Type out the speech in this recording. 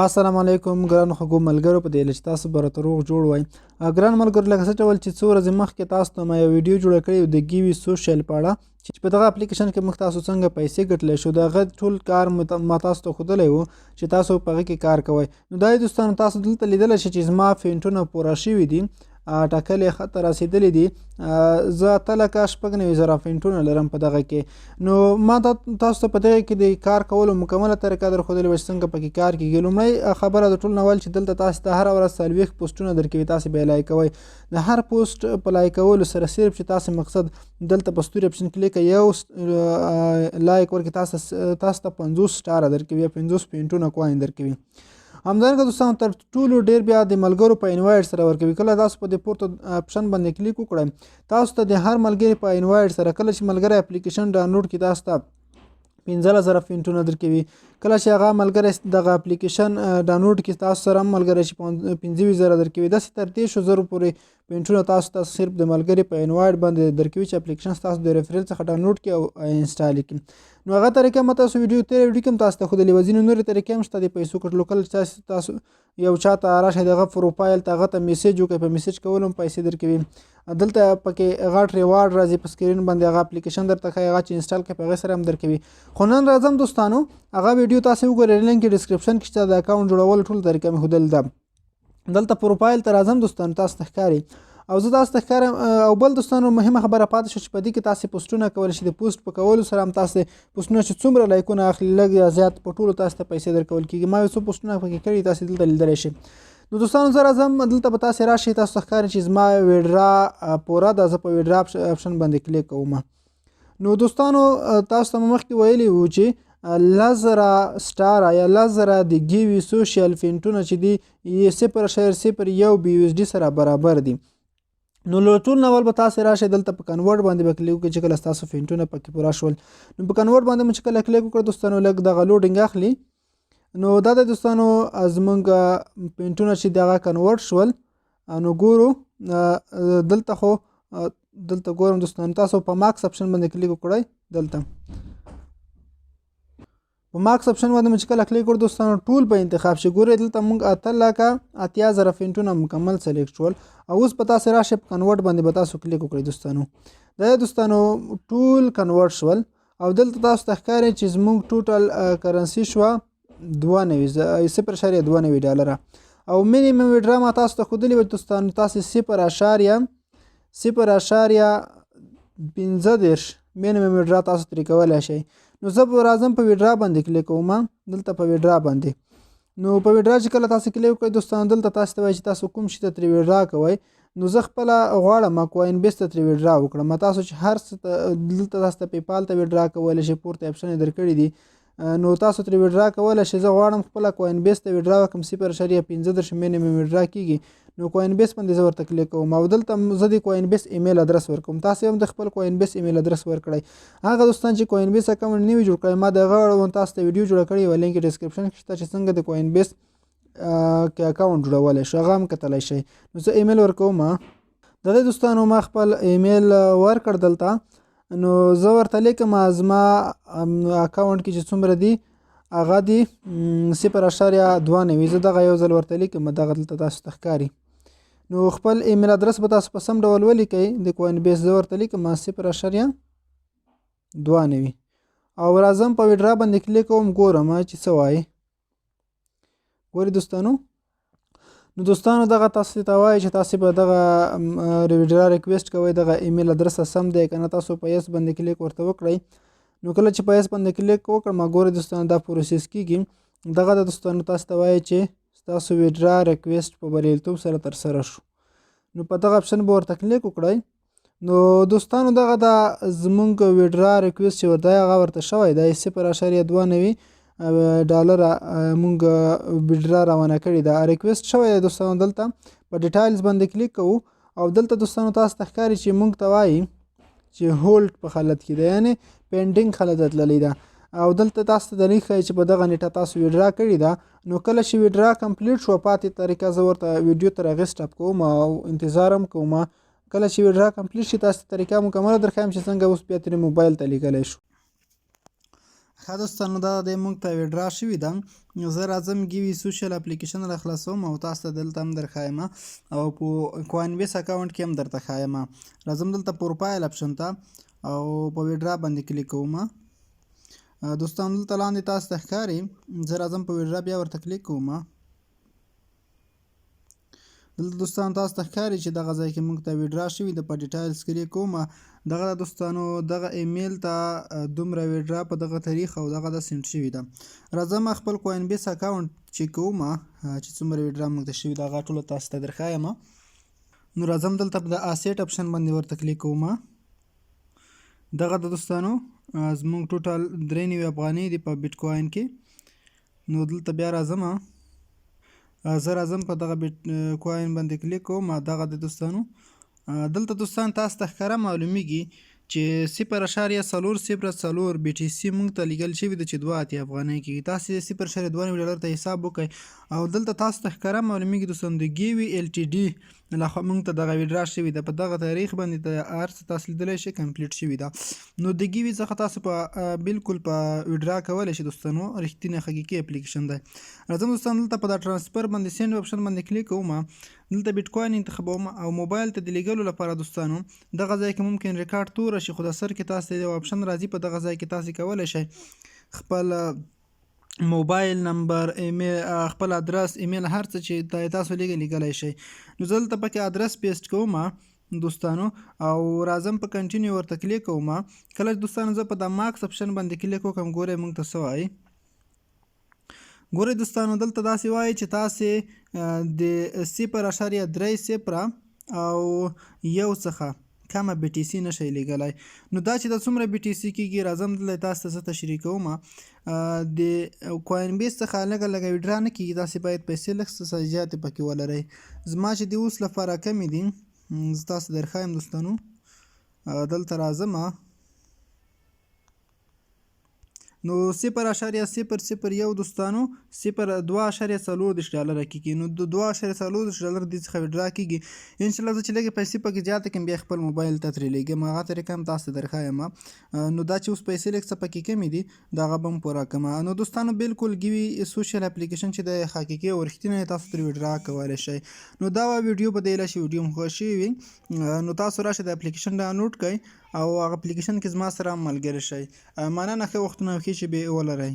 السلام علیکم ګرانو خوږو ملګرو په دې هیله چې تاسو به راته روغ جوړ وئ. ګران ملګرو لکه څه ډول چې څو ورځې مخکې تاسو ته ما یو ویډیو جوړه کړې وه د ګیوي سوشل په اړه چې په دغه اپلیکیشن کې موږ تاسو څنګه پیسې ګټلی شو، د هغه ټول کار ما تاسو ته ښودلی و چې تاسو په هغه کې کار کوئ. نو دا دوستانو تاسو دلته لیدلی شئ چې زما فینټونه پوره شوي دي، ټاکلې خط ته رسېدلي دي. زه 8,96,000 فینټونه لرم په دغه کې. نو ما تاسو ته په دغه کې د کار کولو مکمله طریقه درښودلې وه چې څنګه پکې کار کېږي. لومړی خبره د ټول نه ول چې دلته تاسو ته هره ورځ 40 پوسټونه درکوي، تاسې به یې لایک کوئ. د هر پوسټ په لایک کولو سره صرف چې تاسې مقصد دلته په ستوري اپشن کلیک یو لایک ورکړي، تاسو ته 50 سټاره درکوي، 50 فینټونه کوین درکوي. همدارنګه دوستانو تر ټولو ډیر بیا د ملګرو په انوایټ سره ورکوي. کله تاسو په دې پورته اپشن باندې کلیک وکړئ، تاسو ته د هر ملګري په انوایټ سره کله چې ملګری اپلیکیشن ډاونلوډ کړي تاسو ته 15,000 فینټونه درکوي. کله چې هغه ملګری دغه اپلیکیشن ډاونلوډ کړي تاسو سره هم ملګری چې 25,000 درکوي. داسې تر 30,000 پورې فینټونه تاسو ته صرف د ملګري په انوایټ باندې درکوي چې اپلیکیشن تاسو د ریفرل څخه ډاونلوډ کړي او انسټال کړي. نو هغه طریقه ما تاسو تېره ویډیو کې هم تاسو ته ښودلې وه. ځینې نورې طریقې هم شته د پیسو ګټلو. کله چې تاسو یو چا ته راشئ دغه پروفایل ته هغه ته میسیج وکړئ، په میسیج کولو هم پیسې درکوي. دلته پکې غټ ریوارډ راځي په سکرین باندې، هغه اپلیکیشن درته ښایي، هغه چې انسټال کړئ په هغې سره هم درکوي. خو نن راځم دوستانو هغه ویډیو تاسې وګورئ، لینک یې ډسکرپشن کې شته. د اکاونټ جوړولو ټول طریقه مې ښودلې ده. دلته پروفایل ته راځم دوستانو، تاسو ته ښکاري او زه تاسو ته ښکارم. او بل دوستانو مهمه خبره پاتې شوه چې په دې کې تاسې پوسټونه کولی شئ. د پوسټ په کولو سره هم تاسې پوسټونه چې څومره لایکونه اخلي لږ یا زیات په ټولو تاسو ته پیسې درکول کېږي. ما یو څو پوسټونه پکې کړي، تاسې دلته لیدلی شئ. نو دوستانو زه راځم دلته به تاسې راشئ، تاسو ته ښکاري چې زما ویډرا پوره ده. زه په ویډرا اپشن باندې کلیک کوم. نو دوستانو تاسو ته مخکې ویلي وو چې 10,000 سټاره یا 10,000 د ګیوي سوشل فینټونه چې دي 0.01 BUSD سره برابر دي. نو له ټول نه اول به تاسې راشئ دلته په کنورټ باندې به کلیک وکړئ چې کله ستاسو فینټونه پکې پوره شول. نو په کنورټ باندې مو چې کله کلیک وکړه دوستانو لږ دغه لوډینګ اخلي. نو دا د دوستانو زمونږ فینټونه چې دغه کنورټ شول. نو ګورو دلته خو دلته ګورم دوستانو تاسو په ماکس اپشن باندې کلیک وکړئ. دلته په ماکس اپشن باندې مو چې کله کلیک وکړو دوستانو ټول به انتخاب شي. ګورئ دلته موږ 8,80,000 فینټونه مکمل سلیکټ شول. او اوس به تاسې راشئ په کنورټ باندې به تاسو کلیک وکړئ دوستانو. دا دوستانو ټول کنورټ شول او دلته تاسو ته ښکاري چې زموږ ټوټل کرنسي شوه 0.92 ډالره. او مینیمم ویډرا ما تاسو ته ښودلې وه دوستانو، تاسې 0.15 مینیمم ویډرا تاسو ترې کولی شئ. نو زه به راځم په ویډرا باندې کلیک کوم. دلته په ویډرا باندې نو په ویډرا چې کله تاسو کلیک وکړئ دوستانو دلته تاسو ته وایي چې تاسو کوم شي ته ترې ویډرا کوئ. نو زه خپله غواړم کوین بیس ته ترې ویډرا وکړم. تاسو چې هر څه دلته تاسو ته پیپال ته ویډرا کولی شئ، پورته اپشن یې درکړي دي. نو تاسو ترې ویډرا کولی شئ. زه غواړم خپله کوین بیس ته ویډرا وکړم، 0.15 مینیمم ویډرا کېږي. نو کوین بیس باندې زه ورته کلیک کوم او دلته زه د کوین بیس ایمیل ادرس ورکوم. تاسې هم د خپل کوین بیس ایمیل ادرس ورکړئ. هغه دوستان چې کوین بیس اکاونټ نه وي جوړ کړی، ما د هغه اړوند تاسو ته ویډیو جوړه کړې وه، لینک یې ډسکرپشن کې شته چې څنګه د کوین بیس کې اکاونټ جوړولی شو، هغه هم کتلی شئ. نو زه ایمیل ورکوم. د دې دوستانو ما خپل ایمیل ورکړ دلته. نو زه ورته لیکم زما اکاونټ کې چې څومره دي هغه دي 0.92. زه دغه یو ځل ورته لیکم، دغه دلته تاسو ته ښکاري. نو خپل ایمیل ادرس به تاسو په سم ډول ولیکئ د کوین بیس. زه ورته لیکم 0.92 او راځم په ویډرا باندې کلیک کوم، ګورم چې څه وایي. ګورئ دوستانو. نو دوستانو دغه تاسو ته وایي چې تاسو به دغه ویډرا ریکویسټ کوئ، دغه ایمیل ادرس سم دی که نه. تاسو په یس باندې کلیک ورته وکړئ. نو کله چې په یس باندې کلیک وکړم ګورئ دوستانو دا پروسس کېږي. دغه د دوستانو تاسو ته وایي چې ستاسو ویډرا ریکویسټ په بریالیتوب سره ترسره شو. نو په دغه اپشن به ورته کلیک وکړئ. نو دوستانو دغه د زمونږ ویډرا ریکویسټ چې دی هغه ورته شوی دی 0.92 ډالره مونږ ویډرا روانه کړې ده، ریکویسټ شوی دی دوستانو. دلته په ډیټایلز باندې کلیک کوو او دلته دوستانو تاسو ته ښکاري چې مونږ ته وایي چې هولډ په حالت کې ده، یعنې پینډینګ حالت ته تللی ده. او دلته تاسو ته دلیل ښایي چې په دغه نیټه تاسو ویډرا کړې ده. نو کله چې ویډرا کمپلیټ شوه پاتې طریقه زه ورته ویډیو تر هغې سټاپ کوم او انتظار هم کوم. کله چې ویډرا کمپلیټ شي تاسو ته طریقه مکمله درښایم چې څنګه اوس بیا ترې موبایل ته لیکلی شو. ښه دوستانو دا د موږ ته ویډرا شوې ده. زه راځم ګیوي سوشل اپلیکیشن را خلاصوم او تاسو ته دلته هم در ښایم او په کوین بیس اکاونټ کې هم درته ښایم. راځم دلته پروفایل اپشن ته او په ویډرا باندې کلیک کوم. دوستانو دلته لاندې تاسو ته ښکاري، زه راځم په ویډرا بیا ورته کلیک کوم. دلته دوستانو تاسو ته ښکاري چې دغه ځای کې موږ ته ویډرا شوي ده. په ډیټایلز کلیک کوم. دغه دوستانو دغه ایمیل ته دومره ویډرا په دغه تاریخ او دغه د سینډ شوي ده. راځم خپل کوین بیس اکاونټ چیک کوم چې څومره ویډرا موږ ته شوي ده هغه ټوله تاسو ته درښایم. نو راځم دلته په د اسیټ اپشن باندې ورته کلیک کوم. دغه د دوستانو زموږ ټوټل 93 افغانۍ دي په بیټ کوین کې. نو دلته بیا راځم، زه راځم په دغه بیټ کوین باندې کلیک کوم. دغه د دوستانو دلته دوستان تاسو ته ښکاره معلومیږي چې 0.404 بي ټي سي موږ ته لیږل شوي ده چې 2 افغانۍ کېږي. تاسې 0.9 ډالر ته حساب وکړئ او دلته تاسو ته ښکاره معلومیږي دوستانو د ګیوي ال ټي ډي لخوا موږ ته دغه ویډرا شوي ده. په دغه تاریخ باندې هر څه تاسو لیدلی شئ کمپلیټ شوي ده. نو د ګیوي څخه تاسو په بالکل په ویډرا کولی شئ دوستانو. رښتینی حقیقي اپلیکیشن دی. راځم دوستانو دلته په دا ټرانسفر باندې سینډ اپشن باندې کلیک کوم. دلته بیټ کوین انتخابوم او موبایل ته د لیږلو لپاره دوستانو دغه ځای کې ممکن ریکارډ توره شي، خو د سر کې تاسو ته یو اپشن راځي. په دغه ځای کې تاسو کولی شئ خپل موبایل نمبر، ایمیل، خپل ادرس، ایمیل، هر څه چې تاسو لیږلی شئ. نو زه دلته پکې ادرس پیسټ کوم دوستانو او راځم په کنټینیو ورته کلیک کوم. کله دوستانو زه په د ماکس اپشن باندې کلیک وکړم، ګورئ موږ ته څه وایي. ګورئ دوستانو دلته داسې وایي چې تاسې د 0.30 او 1 څخه کمه بي ټي سي نشئ لیږلی. نو دا چې د څومره بي ټي سي کېږي راځم دلته تاسو ته زه تشریح کوم. د کوین بیس څخه لږه لږه ویډرا نه کېږي، تاسې باید پیسې لږ څه زیاتې پکې ولرئ. زما چې د اوس لپاره کمې دي، زه تاسو درښایم دوستانو. دلته راځم نو 0.001 دوستانو 2.34 ډالره کېږي. نو د 2.34 ډالر دې څخه ویډرا کېږي. انشاءالله زه چې لږې پیسې پکې زیاتې کړم بیا خپل موبایل ته ترې لیږم، هغه طریقه هم تاسو ته درښایم. نو دا چې اوس پیسې لږ څه پکې کمې دي دغه به هم پوره کړم. نو دوستانو بالکل ګیوي سوشل اپلیکیشن چې د حقیقي او رښتینی تاسو ترې ویډرا کولی شئ. نو دا ویډیو به د ایله شي ویډیو هم خوښ شوي وي نو تاسو راشئ د اپلیکیشن ډاونلوډ کړئ او هغه اپلیکیشن کې زما سره ملګري شئ. مننه، ښه وختونه او ښې شېبې ولرئ.